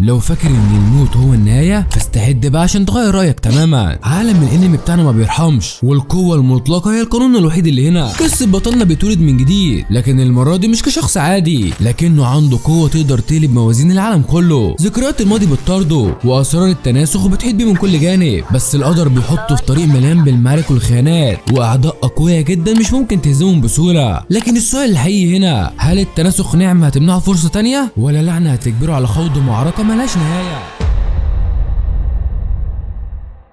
لو فاكر ان الموت هو النهايه فاستعد بقى عشان تغير رايك تماما. عالم الانمي بتاعنا ما بيرحمش، والقوه المطلقه هي القانون الوحيد اللي هنا. قصه بطلنا بيتولد من جديد، لكن المره دي مش كشخص عادي، لكنه عنده قوه تقدر تقلب موازين العالم كله. ذكريات الماضي بتطارده واسرار التناسخ بتحيط بيه من كل جانب، بس القدر بيحطه في طريق مليان بالمعارك والخيانات واعداء اقوياء جدا مش ممكن تهزمهم بسهوله. لكن السؤال الحقيقي هنا، هل التناسخ نعمه هتمنعه فرصه تانيه ولا لعنه هتجبره على خوض معركه ملهاش نهايه؟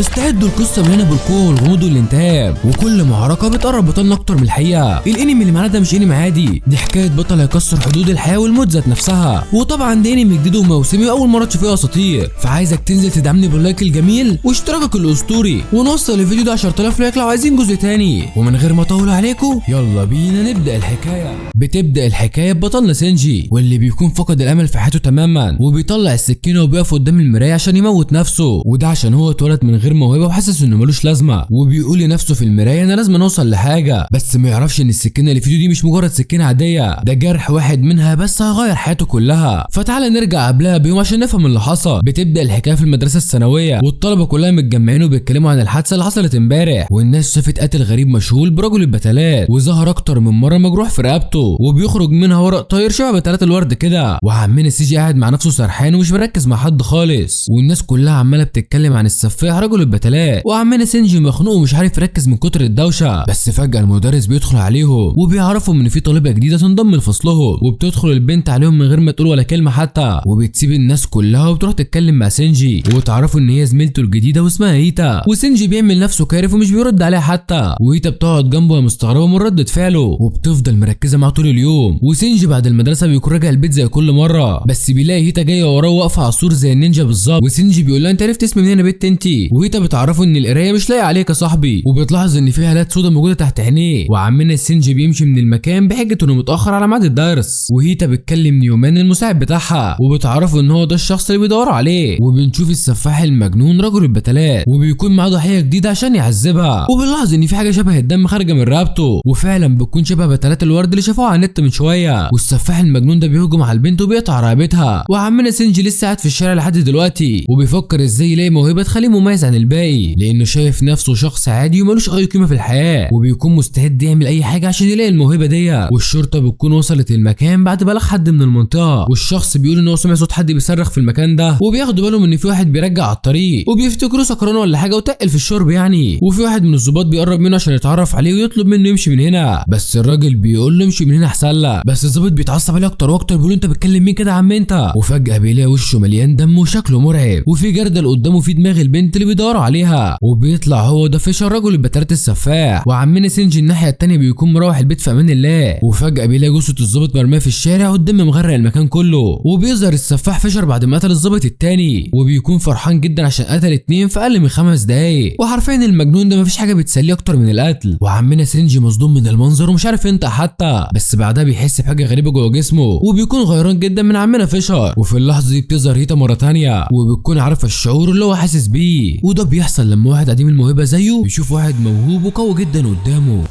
استعدوا القصه مليانه بالقوه والغموض والانتهاب، وكل معركه بتقرب بطلنا اكتر من الحقيقه. الانمي اللي معانا ده مش انمي عادي، دي حكايه بطل هيكسر حدود الحياه والموت ذات نفسها. وطبعا ده انمي جديد وموسمي واول مره تشوف فيه اساطير، فعايزك تنزل تدعمني باللايك الجميل واشتراكك الاسطوري، ونوصل الفيديو ده 10000 لايك لو عايزين جزء تاني. ومن غير ما اطول عليكم يلا بينا نبدا الحكايه. بتبدا الحكايه ببطلنا سينجي، واللي بيكون فقد الامل في حياته تماما، وبيطلع السكينه وبيقف قدام المرايه عشان يموت نفسه، وده عشان هو اتولد من غير موهبه وحاسس انه ملوش لازمه، وبيقول لنفسه في المرايه انا لازم اوصل لحاجه، بس ما يعرفش ان السكينه اللي في ايده دي مش مجرد سكينه عاديه، ده جرح واحد منها بس هيغير حياته كلها. فتعالى نرجع قبلها بيوم عشان نفهم اللي حصل. بتبدا الحكايه في المدرسه الثانويه، والطلبه كلها متجمعين وبيتكلموا عن الحادثه اللي حصلت امبارح، والناس شافت قاتل غريب مشهور برجل البتلات، وظهر اكتر من مره مجروح في رقبته وبيخرج منها ورق طاير شبه بتلات الورد كده. وعمنا سيجي قاعد مع نفسه سرحان ومش مركز مع حد خالص، والناس كلها عماله بتتكلم عن السفاح رجل البتلات، وعمنا سينجي مخنوق ومش عارف يركز من كتر الدوشه. بس فجاه المدرس بيدخل عليهم وبيعرفوا ان في طالبه جديده تنضم لفصلهم، وبتدخل البنت عليهم من غير ما تقول ولا كلمه حتى، وبتسيب الناس كلها وبتروح تتكلم مع سينجي، وتعرفوا ان هي زميلته الجديده واسمها هيتا. وسينجي بيعمل نفسه كارف ومش بيرد عليها حتى، وهيتا بتقعد جنبه مستغربه من ردة فعله، وبتفضل مركزه معاه طول اليوم. وسينجي بعد المدرسه بيكون راجع البيت زي كل مره، بس بيلاقي هيتا جايه وراه واقفه على السور زي النينجا بالظبط. وسينجي بيقول لها انت عرفت اسمي منين يا بت انت؟ وهيتا بتعرفه ان القرايه مش لاقي عليك يا صاحبي، وبتلاحظ ان في هالات سودا موجوده تحت عينيه. وعمنا سينجي بيمشي من المكان بحجه انه متاخر على ميعاد الدرس، وهيتا بتكلم نيومان المساعد بتاعها، وبتعرفه ان هو ده الشخص اللي بيدوروا عليه. وبنشوف السفاح المجنون رجل البتلات، وبيكون معاه ضحيه جديده عشان يعذبها، وبنلاحظ ان في حاجه شبه الدم خارجه من رقبته، وفعلا بتكون شبه بتلات الورد اللي شافوها على النت من شويه. والسفاح المجنون ده بيهجم على البنت وبيقطع رقبتها. وعمنا سينجي لسه قاعد في الشارع لحد دلوقتي، وبيفكر ازاي يلاقي موهبه تخليه مميز عن الباقي، لانه شايف نفسه شخص عادي وملوش اي قيمه في الحياه، وبيكون مستعد يعمل اي حاجه عشان يلاقي الموهبه دي. والشرطه بتكون وصلت المكان بعد بلاغ حد من المنطقه، والشخص بيقول ان هو سمع صوت حد بيصرخ في المكان ده، وبياخدوا بالهم ان في واحد بيرجع على الطريق، وبيفتكروه سكران ولا حاجه وتقل في الشرب يعني. وفي واحد من الضباط بيقرب منه عشان يتعرف عليه ويطلب منه يمشي من هنا، بس الراجل بيقول له امشي من هنا احسن لك. بس الضابط بيتعصب عليه اكتر واكتر، بيقول له انت بتكلم مين كده يا عم انت؟ وفجاه بيلاقي وشه مليان دم وشكله مرعب، وفي جردل قدامه في دماغ البنت اللي بيدوروا عليها، وبيطلع هو ده فيشر رجل البتلات السفاح. وعمنا سينجي الناحيه التانيه بيكون مروح البيت في امان الله، وفجاه بيلاقي جثه الضابط مرميه في الشارع والدم مغرق المكان كله. وبيظهر السفاح فيشر بعد ما قتل الضابط التاني، وبيكون فرحان جدا عشان قتل اتنين في اقل من 5 دقايق. وحرفيا المجنون ده مفيش حاجه بتسليه اكتر من القتل. وعمنا سينجي مصدوم من المنظر ومش عارف ينطق حتى، بس بعدها بيحس بحاجه غريبه جوه جسمه، وبيكون غيران جدا من عمنا فيشر. وفي اللحظه دي بتظهر هيتا مره تانيه، وبتكون عارفه الشعور اللي هو حاسس بيه، وده بيحصل لما واحد عديم الموهبه زيه بيشوف واحد موهوب وقوي جدا قدامه.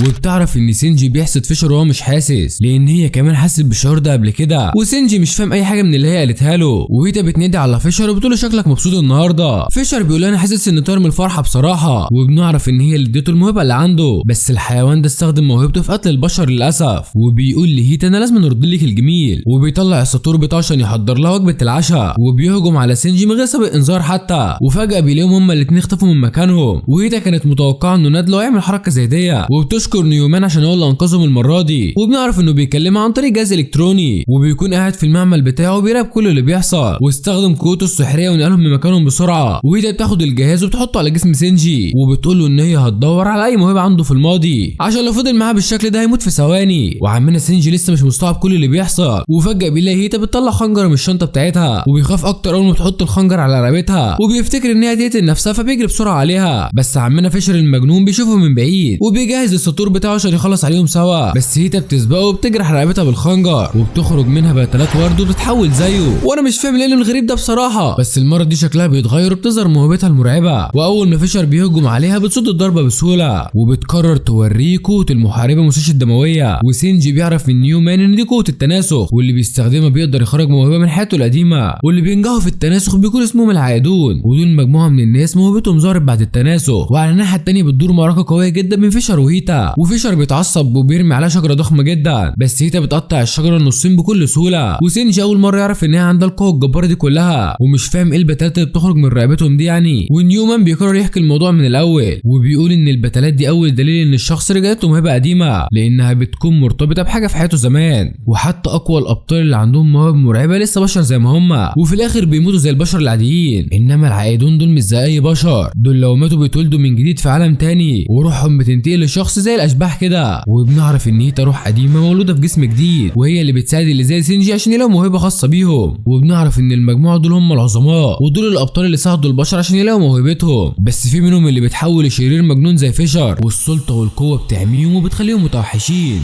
وبتعرف ان سينجي بيحسد فيشر وهو مش حاسس، لان هي كمان حست بالشعور ده قبل كده. وسينجي مش فاهم اي حاجه من اللي هي قالتها له، وهيتا بتنادي على فيشر وبتقول له شكلك مبسوط النهارده. فيشر بيقول انا حاسس ان طاير من الفرحه بصراحه، وبنعرف ان هي اللي اديته الموهبه اللي عنده، بس الحيوان ده استخدم موهبته في قتل البشر للاسف. وبيقول لهيتا انا لازم نرد لك الجميل، وبيطلع الساطور بتاعه عشان يحضر لها وجبه العشاء، وبيهجم على سينجي من غير سابق انذار حتى. وفجاه بيلاقيهم هما الاثنين اختفوا من مكانهم، وهيتا كانت متوقعه انه نادلو هيعمل حركه زي دي، وبتشكر نيومان عشان هو اللي انقذهم المره دي. وبنعرف انه بيكلمها عن طريق جهاز الكتروني، وبيكون قاعد في المعمل بتاعه وبيراقب كل اللي بيحصل، واستخدم قوته السحريه ونقلهم من مكانهم بسرعه. وهي بتاخد الجهاز وبتحطه على جسم سينجي، وبتقول له ان هي هتدور على اي موهبه عنده في الماضي عشان لو فضل معاها بالشكل ده هيموت في ثواني. وعمنا سينجي لسه مش مستوعب كل اللي بيحصل، وفجاه بيلاقي هيتا بتطلع خنجر من الشنطه بتاعتها، وبيخاف اكتر اول ما تحط الخنجر على رقبتها، وبيفتكر ان هي هتقتل نفسها فبيجري بسرعه عليها. بس عمنا فيشر المجنون بيشوفه من بعيد، وبيجهز السطور بتاعه عشان يخلص عليهم سوا، بس هيتا بتسبقه وبتجرح رقبتها بالخنجر وبتخرج منها بتلات ورد وبتتحول زيه. وانا مش فاهم ليه الغريب ده بصراحه، بس المره دي شكلها بيتغير وبتظهر موهبتها المرعبه، واول ما فيشر بيهجم عليها بتصد الضربه بسهوله وبتقرر توريه قوه المحاربه المستشفى الدمويه. وسينجي بيعرف من نيومان ان دي قوه التناسخ، واللي بيستخدمها بيقدر يخرج موهبه من حياته القديمه، واللي بينجحوا في التناسخ بيكون اسمهم العائدون، ودول مجموعه من الناس موهبتهم ظهرت بعد التناسخ. وعلى الناحيه الثانيه بتدور معركه قويه جدا بين فيشر وهيتا، وفيشر بيتعصب وبيرمي عليها شجره ضخمه جدا، بس هيتا بتقطع الشجره نصين بكل سهوله. وسينجي اول مره يعرف ان هي عندها القوه الجباره دي كلها، ومش فاهم ايه البتلات اللي بتخرج من رقبتهم دي يعني. ونيومان بيقرر يحكي الموضوع من الاول، وبيقول ان البتلات دي اول دليل ان الشخص رجعت له موهبه قديمه، لانها بتكون مرتبطه بحاجه في حياته زمان. وحتى اقوى الابطال اللي عندهم مواهب مرعبه لسه بشر زي ما هم، وفي الاخر بيموتوا زي البشر العاديين. انما العائدون دول مش زي اي بشر، دول لو ماتوا بيتولدوا من جديد في عالم تاني، وروحهم بتنتقل لشخص زي الاشباح كده. وبنعرف ان هيتا روح قديمه مولوده في جسم جديد، وهي اللي بتساعد اللي زي سينجي عشان يلاقوا موهبه خاصه بيهم. وبنعرف ان المجموعه دول هم العظماء، ودول الابطال اللي ساعدوا البشر عشان يلاقوا موهبتهم، بس في منهم اللي بيتحول لشرير مجنون زي فيشر، والسلطه والقوه بتحميهم وبتخليهم متوحشين.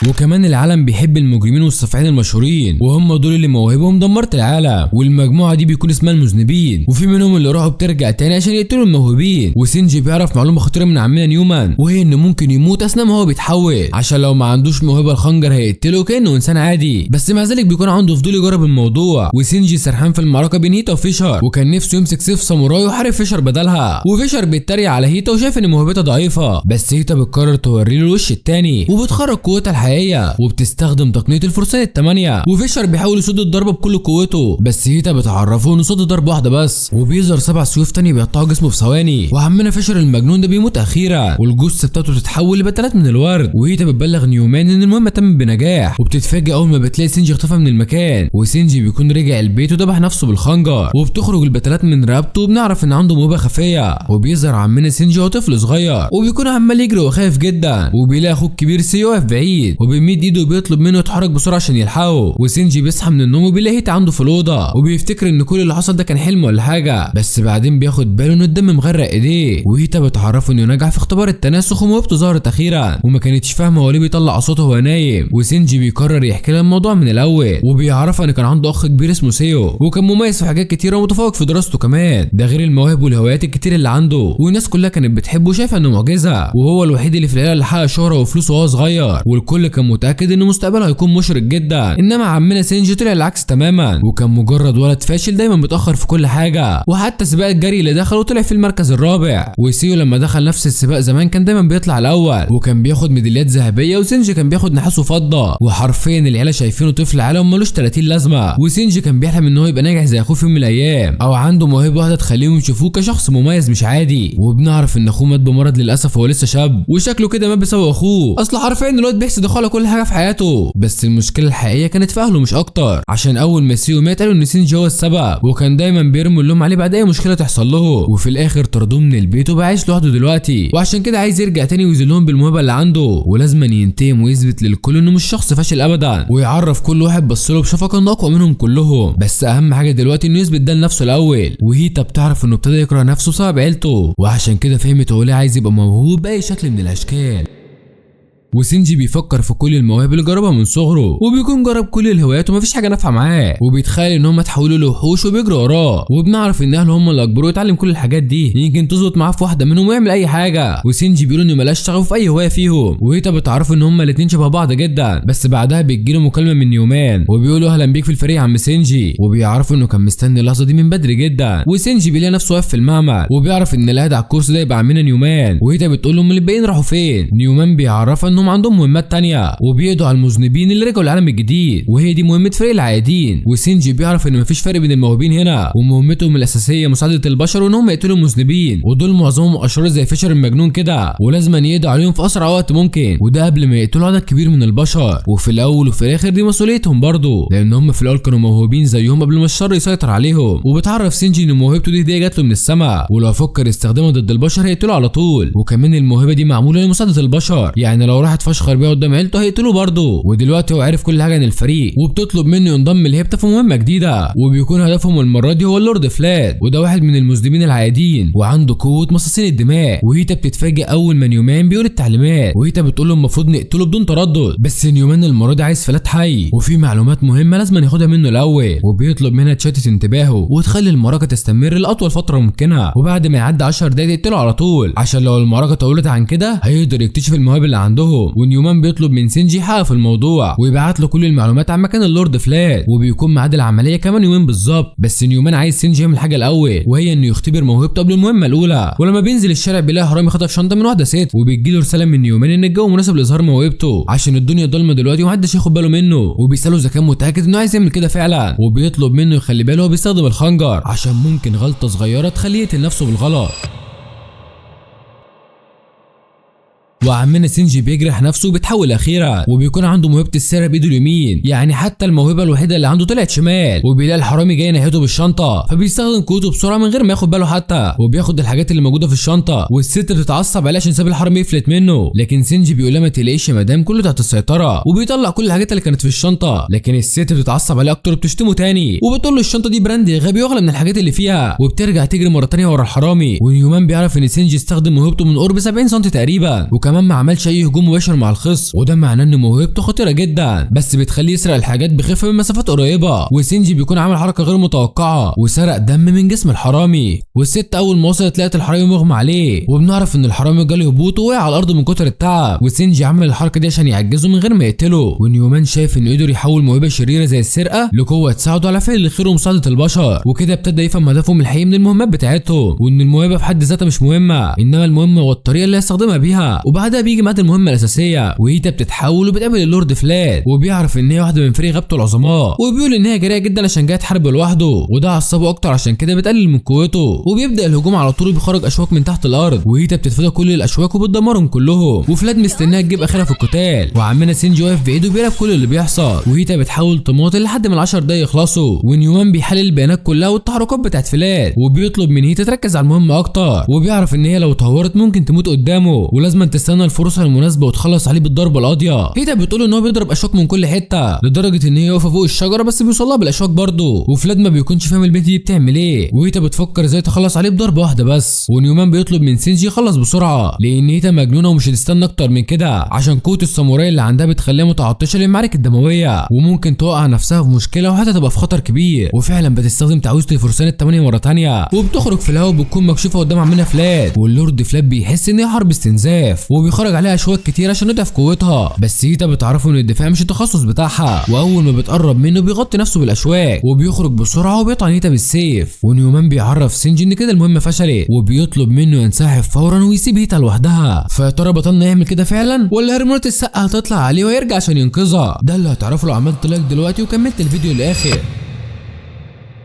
وكمان العالم بيحب المجرمين والسفاحين المشهورين، وهم دول اللي مواهبهم دمرت العالم، والمجموعه دي بيكون اسمها المذنبين، وفي منهم اللي روحه بترجع تاني عشان يقتلوا الموهوبين. وسينجي بيعرف معلومه خطيره من عمنا نيومان، وهي انه ممكن يموت اثناء ما هو بيتحول، عشان لو ما عندوش موهبه الخنجر هيقتله كانه انسان عادي، بس مع ذلك بيكون عنده فضول يجرب الموضوع. وسينجي سرحان في المعركه بين هيتا وفيشر، وكان نفسه يمسك سيف ساموراي ويحارب فيشر بدلها، وفيشر بيتريق على هيتا وشايف ان موهبتها ضعيفه، بس هيتا بتقرر توري له الوش التاني وبتخرج قوتها الحقيقيه، تستخدم تقنيه الفرسان الثمانيه. وفيشر بيحاول يصد الضربه بكل قوته، بس هيتا بتعرفه انه صد ضربه واحده بس، وبيظهر 7 سيوف تاني بيقطعوا جسمه في ثواني. وعمنا فيشر المجنون ده بيموت اخيرا، والجثه بتاعته تتحول لبتلات من الورد. وهيتا بتبلغ نيومان ان المهمه تمت بنجاح، وبتتفاجئ اول ما بتلاقي سينجي اختفى من المكان، وسينجي بيكون رجع البيت وذبح نفسه بالخنجر، وبتخرج البتلات من رقبته، وبنعرف ان عنده موهبه خفيه. وبيظهر عمنا سينجي وهو طفل صغير، وبيكون عمال يجري وخايف جدا، وبيلاقي اخوه الكبير سيو واقف بعيد، وبيمد ايده بيطلب منه يتحرك بسرعه عشان يلحقه. وسينجي بيصحى من النوم وبيلاقي هيتا عنده في الاوضه، وبيفتكر ان كل اللي حصل ده كان حلم ولا حاجه، بس بعدين بياخد باله ان الدم مغرق ايديه. وهيتا بتعرفه انه نجح في اختبار التناسخ وموهبته ظهرت اخيرا، وما كانتش فاهمه هو ليه بيطلع صوته وهو نايم. وسينجي بيقرر يحكي لها الموضوع من الاول، وبيعرفها ان كان عنده اخ كبير اسمه سيو، وكان مميز في حاجات كتيره ومتفوق في دراسته كمان، ده غير المواهب والهوايات الكتير اللي عنده، والناس كلها كانت بتحبه وشايفه انه معجزه، وهو الوحيد اللي في العيله اللي حقق شهره وفلوس وهو صغير، والكل كان متاكد ان مستقبله هيكون مشرق جدا. انما عمنا سينجي طلع العكس تماما، وكان مجرد ولد فاشل دايما متاخر في كل حاجه، وحتى سباق الجري اللي دخله طلع في المركز الرابع. وسيو لما دخل نفس السباق زمان كان دايما بيطلع الاول، وكان بياخد ميداليات ذهبيه، وسينجي كان بياخد نحاس وفضه، وحرفيا العيله شايفينه طفل عالم ملوش 30 لازمه. وسينجي كان بيحلم ان هو يبقى ناجح زي اخوه في يوم من الايام، او عنده موهبه واحده تخليهم يشوفوه كشخص مميز مش عادي. وبنعرف ان اخوه مات بمرض للاسف وهو لسه شاب، وشكله كده مات بسبب اخوه، اصل حرفيا الواد بيحسد اخوه على كل حاجه في حياته. بس المشكله الحقيقيه كانت في اهله مش اكتر، عشان اول ما سيو مات قالوا ان سينجي هو السبب، وكان دايما بيرموا اللوم عليه بعد اي مشكله تحصل له، وفي الاخر طردوه من البيت وبقى عايش لوحده دلوقتي، وعشان كده عايز يرجع تاني ويذلهم بالموهبه اللي عنده، ولازم ينتقم ويثبت للكل انه مش شخص فاشل ابدا، ويعرف كل واحد بصله بشفقه انه اقوى منهم كلهم. بس اهم حاجه دلوقتي انه يثبت ده لنفسه الاول. وهيتا بتعرف انه ابتدى يكره نفسه بسبب عيلته، وعشان كده فهمت هو ليه عايز يبقى موهوب باي شكل من الاشكال. وسينجي بيفكر في كل المواهب اللي جربها من صغره، وبيكون جرب كل الهوايات ومفيش حاجه نافعه معاه، وبيتخيل ان هم اتحولوا لوحوش وبيجروا وراه. وبنعرف ان اهله هم اللي اجبروه يتعلم كل الحاجات دي، يمكن تظبط معاه في واحده منهم ويعمل اي حاجه. وسينجي بيقول انه ملاش شغف في اي هوايه فيهم، وهيتا بتعرف ان هم الاثنين شبه بعض جدا. بس بعدها بتجيله مكالمه من نيومان، وبيقولوا اهلا بيك في الفريق يا عم سينجي، وبيعرفوا انه كان مستني اللحظه دي من بدري جدا. وسينجي بيلاقي نفسه واقف في المعمل، وبيعرف ان اللي قاعد على الكرسي ده يبقى عمنا نيومان. وهيتا بتقول لهم الباقيين راحوا فين. نيومان بيعرفها انهم عندهم مهمات تانية، وبيقضوا على المذنبين اللي رجعوا العالم الجديد، وهي دي مهمه فريق العائدين. وسينجي بيعرف ان مفيش فرق بين الموهوبين هنا، ومهمتهم الاساسيه مساعده البشر وان هم يقتلوا المذنبين، ودول معظمهم اشرار زي فيشر المجنون كده، ولازم يقضوا عليهم في اسرع وقت ممكن، وده قبل ما يقتلوا عدد كبير من البشر. وفي الاول وفي الاخر دي مسؤوليتهم برضه، لان هم في الاول كانوا موهوبين زيهم قبل ما الشر يسيطر عليهم. وبتعرف سينجي ان موهبته دي هديه جات له من السماء، ولو فكر يستخدمها ضد البشر هيقتلوا على طول. وكمان الموهبه دي معموله لمساعده البشر، يعني لو واحد فشخر بيها قدام عيلته هيقتلوه برضه. ودلوقتي هو عارف كل حاجه عن الفريق وبتطلب منه ينضم لهيبتا في مهمه جديده، وبيكون هدفهم المره دي هو اللورد فلات، وده واحد من المذنبين العاديين وعنده قوه مصاصين الدماء. وهيتا بتتفاجئ اول ما نيومان بيقول التعليمات، وهيتا بتقول له المفروض نقتله بدون تردد، بس نيومان المره دي عايز فلات حي وفي معلومات مهمه لازم ياخدها منه الاول، وبيطلب منها تشتت انتباهه وتخلي المعركه تستمر لاطول فتره ممكنه، وبعد ما يعدي 10 دقايق تقتله على طول عشان لو المعركه طولت عن كده هيقدر يكتشف المواهب اللي عندهم. ونيومان بيطلب من سينجي يحقق في الموضوع ويبعت له كل المعلومات عن مكان اللورد فلات، وبيكون ميعاد العمليه كمان يومين بالظبط. بس نيومان عايز سينجي يعمل حاجه الاول، وهي انه يختبر موهبته قبل المهمه الاولى. ولما بينزل الشارع بيلاقي حرامي خطف شنطه من واحده ست، وبيجيله رساله من نيومان ان الجو مناسب لاظهار موهبته عشان الدنيا ضلمه دلوقتي ومحدش ياخد باله منه، وبيساله اذا كان متاكد انه عايز يعمل كده فعلا، وبيطلب منه يخلي باله هو بيستخدم الخنجر عشان ممكن غلطه صغيره تخليه يقتل نفسه بالغلط. وعمنا سينجي بيجرح نفسه وبيتحول اخيرا، وبيكون عنده موهبه السرقه بايده اليمين، يعني حتى الموهبه الوحيده اللي عنده طلعت شمال، وبيلاقي الحرامي جاي ناحيته بالشنطه فبيستخدم قوته بسرعه من غير ما ياخد باله حتى، وبياخد الحاجات اللي موجوده في الشنطه، والست بتتعصب عليه عشان ساب الحرامي يفلت منه، لكن سينجي بيقول لها ما تقلقيش يا مدام كله تحت السيطره، وبيطلع كل الحاجات اللي كانت في الشنطه، لكن الست بتتعصب عليه اكتر وبتشتمه تاني وبتقول له الشنطه دي براند غبي واغلى من الحاجات اللي فيها، وبترجع تجري مره تانيه ورا الحرامي. ونيومان بيعرف ان سينجي استخدم موهبته من قرب 70 سم تقريبا، وكمان ما عملش اي هجوم مباشر مع الخصم، وده معناه ان موهبته خطيره جدا بس بتخليه يسرق الحاجات بخفه من مسافات قريبه. وسينجي بيكون عامل حركه غير متوقعه وسرق دم من جسم الحرامي، والست اول ما وصلت لقت الحرامي مغمى عليه، وبنعرف ان الحرامي جاله هبوط ووقع على الارض من كتر التعب، وسينجي عمل الحركه دي عشان يعجزه من غير ما يقتله. ونيومان شايف انه قدر يحول موهبه شريره زي السرقه لقوه تساعده على فعل الخير ومساعده البشر، وكده ابتدى يفهم هدفهم الحقيقي من المهمات بتاعتهم، وان الموهبه في حد ذاتها مش مهمه، انما المهمه هو الطريقه اللي هيستخدمها بيها. وبعدها بيجي ميعاد المهمه الاساسيه، وهيتا بتتحول وبتقابل اللورد فلات، وبيعرف ان هي واحده من فريق غابته العظماء، وبيقول ان هي جريئه جدا عشان جايه تحارب لوحده، وده عصبه اكتر عشان كده بتقلل من قوته، وبيبدا الهجوم على طول وبيخرج اشواك من تحت الارض، وهيتا بتتفادى كل الاشواك وبتدمرهم كلهم، وفلات مستناها تجيب اخرها في القتال، وعمنا سينجي واقف بعيد وبيراقب كل اللي بيحصل، وهيتا بتحاول تماطل لحد ما ال10 دقايق يخلصوا، ونيومان بيحلل البيانات كلها والتحركات بتاعت فلات، وبيطلب من هيتا تركز على المهمه اكتر، وبيعرف ان هي لو اتهورت ممكن تموت قدامه ولازم تستنى الفرصه المناسبه وتخلص عليه بالضربه القاضيه. هيتا بتقول ان هو بيضرب اشواك من كل حته لدرجه ان هي واقفه فوق الشجره بس بيوصلها بالاشواك برضه، وفلاد ما بيكونش فاهم البنت دي بتعمل ايه، وهيتا بتفكر ازاي تخلص عليه بضربه واحده بس. ونيومان بيطلب من سينجي يخلص بسرعه لان هيتا مجنونه ومش هتستنى اكتر من كده عشان قوه الساموراي اللي عندها بتخليها متعطشه للمعارك الدمويه، وممكن توقع نفسها في مشكله وحتى تبقى في خطر كبير. وفعلا بتستخدم تعويذه الفرسان ال8 مره ثانيه وبتخرج في الهواء وبتكون مكشوفه قدام عمنا فلات، واللورد فلات بيحس ان هي حرب استنزاف وبيخرج عليها اشواك كتير عشان يضعف قوتها، بس هيتا بتعرفه ان الدفاع مش التخصص بتاعها، واول ما بتقرب منه بيغطي نفسه بالاشواك وبيخرج بسرعه وبيطعن هيتا بالسيف. ونيومان بيعرف سينجي ان كده المهمه فشلت وبيطلب منه ينسحب فورا ويسيب هيتا لوحدها. فيا ترى بطلنا يعمل كده فعلا ولا هرمونات السقه هتطلع عليه ويرجع عشان ينقذها؟ ده اللي هتعرفه لو عملت لايك دلوقتي وكملت الفيديو للاخر.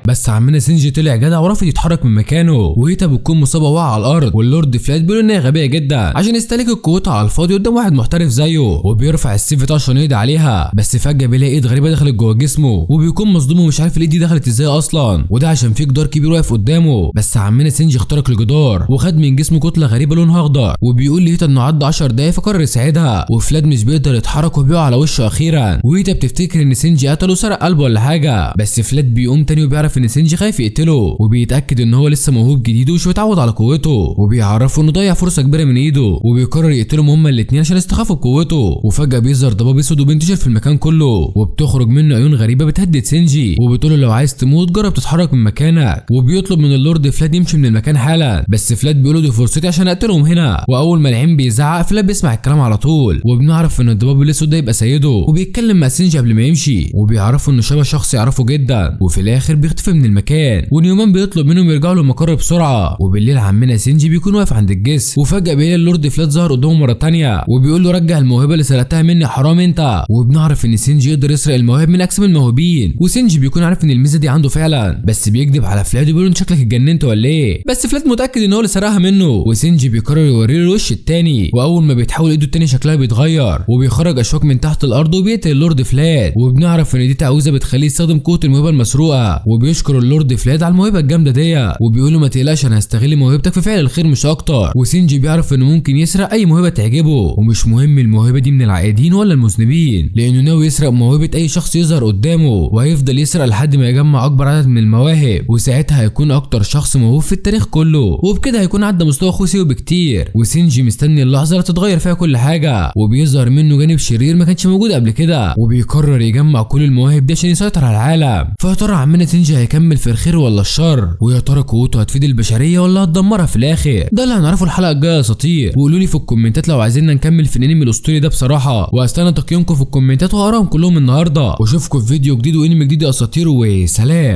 بس عمنا سينجي طلع جدع ورافض يتحرك من مكانه، وهيتا بتكون مصابه واقعه على الارض، واللورد فلات بيقول ان هي غبيه جدا عشان يستهلك قوتها على الفاضي قدام واحد محترف زيه، وبيرفع السيف بتاعه عشان يقضي عليها، بس فجاه بيلاقي ايد غريبه دخلت جوه جسمه وبيكون مصدوم ومش عارف الايد دي دخلت ازاي اصلا، وده عشان في جدار كبير واقف قدامه. بس عمنا سينجي اخترق الجدار وخد من جسمه كتله غريبه لونها اخضر، وبيقول لهيتا انه عدى 10 دقايق فقرر يساعدها، وفلات مش بيقدر يتحرك وبيقع على وشه اخيرا، وهيتا بتفتكر ان سينجي قتله وسرق قلبه ولا حاجه، بس فلات بيقوم تاني وبيعرف ان سينجي خايف يقتله، وبيتاكد ان هو لسه موهوب جديد ومش متعود على قوته، وبيعرفه انه ضيع فرصه كبيره من ايده، وبيقرر يقتلهم هما الاثنين عشان يستخفوا بقوته. وفجاه بيظهر ضباب اسود وبينتشر في المكان كله، وبتخرج منه عيون غريبه بتهدد سينجي وبتقول له لو عايز تموت جرب تتحرك من مكانك، وبيطلب من اللورد فلات يمشي من المكان حالا، بس فلات بيقول له دي فرصتي عشان اقتلهم هنا. واول ما العين بيزعق فلات بيسمع الكلام على طول، وبنعرف ان الضباب الاسود ده يبقى سيده، وبيتكلم مع سينجي قبل ما يمشي، وبيعرفوا انه شبه شخص يعرفه جدا، وفي الاخر بيختفي من المكان. ونيومان بيطلب منهم يرجعوا للمقر بسرعه، وبالليل عمنا سينجي بيكون واقف عند الجسر، وفجاه بيلاقي اللورد فلات ظهر قدامه مره ثانيه وبيقول له رجع الموهبه اللي سرقتها مني حرام انت. وبنعرف ان سينجي يقدر يسرق المواهب من اجسام الموهوبين، وسينجي بيكون عارف ان الميزه دي عنده فعلا، بس بيكذب على فلات وبيقول له شكلك اتجننت ولا ايه، بس فلات متاكد ان هو اللي سرقها منه، وسينجي بيقرر يوري له الوش الثاني، واول ما بيتحول ايده الثانيه شكلها بيتغير وبيخرج اشواك من تحت الارض وبيقتل اللورد فلات، وبنعرف ان دي تعويذه بتخليه يستخدم قوه الموهبه المسروقه، وبيشكر اللورد فلاد على الموهبه الجامده دي، وبيقول له ما تقلقش انا هستغل موهبتك في فعل الخير مش اكتر. وسينجي بيعرف انه ممكن يسرق اي موهبه تعجبه، ومش مهم الموهبه دي من العائدين ولا المذنبين، لانه ناوي يسرق موهبه اي شخص يظهر قدامه، وهيفضل يسرق لحد ما يجمع اكبر عدد من المواهب، وساعتها هيكون اكتر شخص موهوب في التاريخ كله، وبكده هيكون عدى مستوى اخوه سيو بكتير. وسينجي مستني اللحظه اللي تتغير فيها كل حاجه، وبيظهر منه جانب شرير ما كانش موجود قبل كده، وبيقرر يجمع كل المواهب دي عشان يسيطر على العالم. فيا ترى عمنا سينجي هيكمل في الخير ولا الشر؟ ويا ترى قوته هتفيد البشريه ولا هتدمرها في الاخر؟ ده اللي هنعرفه الحلقه الجايه يا اساطير. وقولوا لي في الكومنتات لو عايزيننا نكمل في الانمي الاسطوري ده بصراحه، وهستنى تقييمكم في الكومنتات وهقراهم كلهم النهارده. واشوفكم في فيديو جديد وانمي جديد يا اساطير، وسلام.